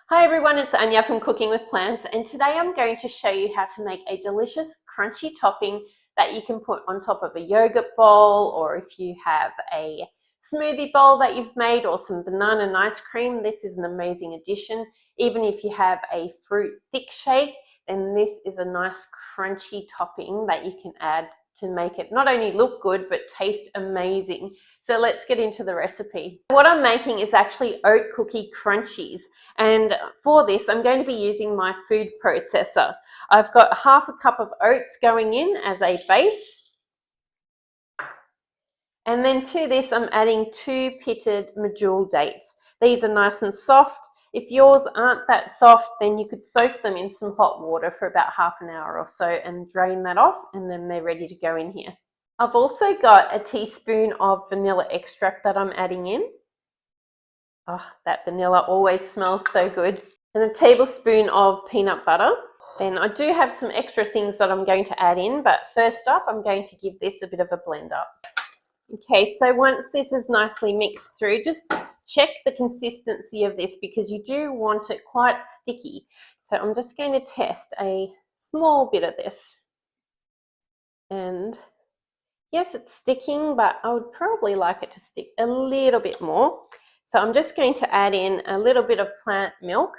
Hi everyone, it's Anja from Cooking with Plants, and today I'm going to show you how to make a delicious crunchy topping that you can put on top of a yogurt bowl, or if you have a smoothie bowl that you've made, or some banana and ice cream. This is an amazing addition. Even if you have a fruit thick shake, then this is a nice crunchy topping that you can add to make it not only look good but taste amazing. So let's get into the recipe. What I'm making is actually oat cookie crunchies, and for this I'm going to be using my food processor. I've got half a cup of oats going in as a base, and then to this I'm adding 2 pitted medjool dates. These are nice and soft. If yours aren't that soft, then you could soak them in some hot water for about half an hour or so and drain that off, and then they're ready to go in here. I've also got a teaspoon of vanilla extract that I'm adding in. Oh, that vanilla always smells so good. And a tablespoon of peanut butter. Then I do have some extra things that I'm going to add in, but first up I'm going to give this a bit of a blend up. Okay, so once this is nicely mixed through, just check the consistency of this because you do want it quite sticky. So I'm just going to test a small bit of this. And yes, it's sticking, but I would probably like it to stick a little bit more. So I'm just going to add in a little bit of plant milk,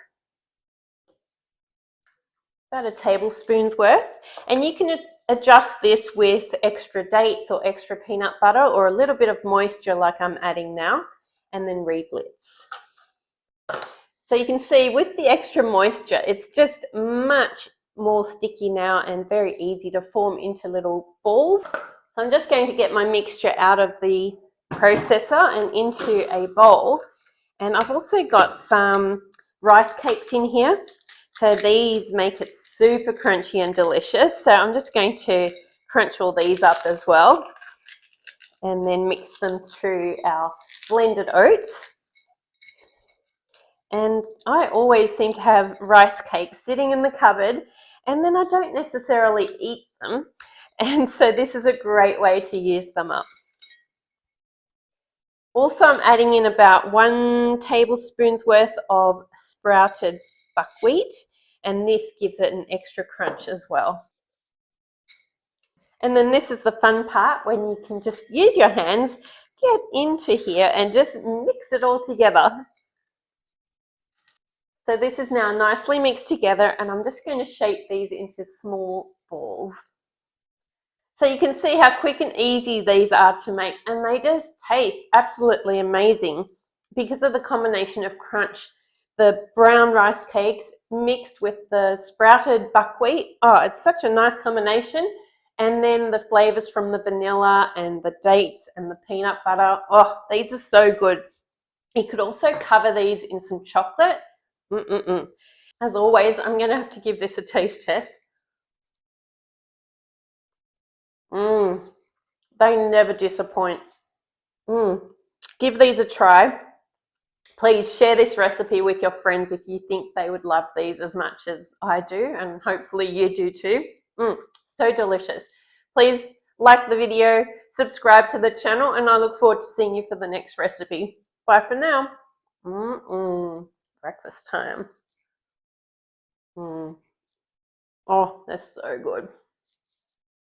about a tablespoon's worth, and you can adjust this with extra dates or extra peanut butter or a little bit of moisture like I'm adding now, and then re-blitz. So you can see with the extra moisture, it's just much more sticky now and very easy to form into little balls. So I'm just going to get my mixture out of the processor and into a bowl. And I've also got some rice cakes in here. So these make it super crunchy and delicious. So I'm just going to crunch all these up as well and then mix them through our blended oats. And I always seem to have rice cakes sitting in the cupboard, and then I don't necessarily eat them. And so this is a great way to use them up. Also, I'm adding in about 1 tablespoon's worth of sprouted buckwheat, and this gives it an extra crunch as well. And then this is the fun part, when you can just use your hands, get into here and just mix it all together. So this is now nicely mixed together, and I'm just going to shape these into small balls. So you can see how quick and easy these are to make, and they just taste absolutely amazing because of the combination of crunch. The brown rice cakes mixed with the sprouted buckwheat. Oh, it's such a nice combination. And then the flavors from the vanilla and the dates and the peanut butter. Oh, these are so good. You could also cover these in some chocolate. As always, I'm going to have to give this a taste test. They never disappoint. Give these a try. Please share this recipe with your friends if you think they would love these as much as I do, and hopefully you do too. So delicious. Please like the video, subscribe to the channel, and I look forward to seeing you for the next recipe. Bye for now. Breakfast time. Oh, that's so good.